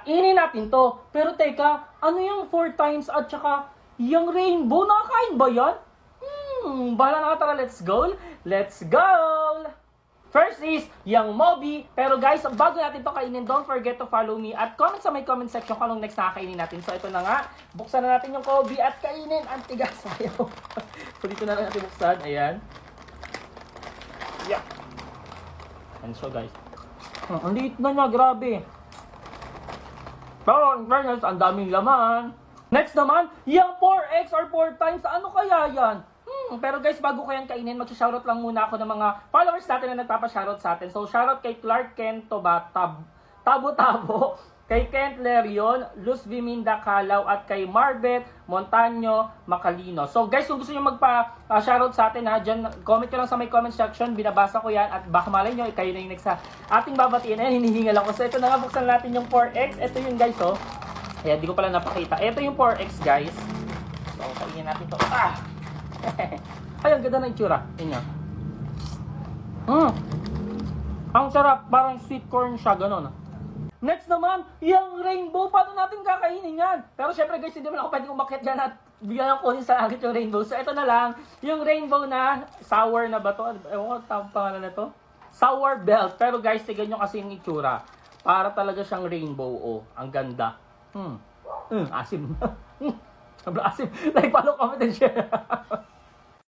Inin natin to. Pero teka, ano yung 4 times at saka yung rainbow? Nakakain ba yan? Bahala na ka, tara, let's go! Let's go! First is yung Moby. Pero guys, bago natin to kainin, don't forget to follow me at comment sa may comment section kung anong next na kakainin natin. So ito na nga, buksan na natin yung Moby at kainin. Antigas, ayaw. So dito na lang natin buksan, ayan. Yeah. And so guys, ang liit na niya, grabe. Pero in fairness, ang daming laman. Next naman, yung 4x or 4 times, ano kaya yan? Pero guys, bago ko yan kainin, mag-shoutout lang muna ako ng mga followers natin na nagpapa-shoutout sa atin. So, shoutout kay Clark Kent Tabo-Tabo, kay Kent Lerion, Luz Viminda Calaw, at kay Marbet Montaño Macalino. So, guys, kung gusto nyo magpa-shoutout sa atin, ha, dyan, comment nyo lang sa may comment section, binabasa ko yan, at baka malay nyo, kayo na yung next sa ating babatiin. Ayan, hinihingal ako. So, ito na nga, buksan natin yung 4x. Ito yung guys, oh. Ayan, di ko pala napakita. Ito yung 4x, guys. So, kainin natin to. Ay, ang ganda ng itsura. Yan. Ang sarap. Parang sweet corn siya. Ganon. Next naman, yung rainbow. Paano natin kakainin yan? Pero syempre guys, hindi naman ako pwedeng umakyat dyan at bigyan ng kunin sa agit yung rainbow. So ito na lang, yung rainbow na sour na ba to? Ewan ko, tawag pangalan na to? Sour belt. Pero guys, tignan nyo kasi yung itsura. Para talaga siyang rainbow. Oh, ang ganda. Asim. Sobrang asim. Like, follow, comment, and share.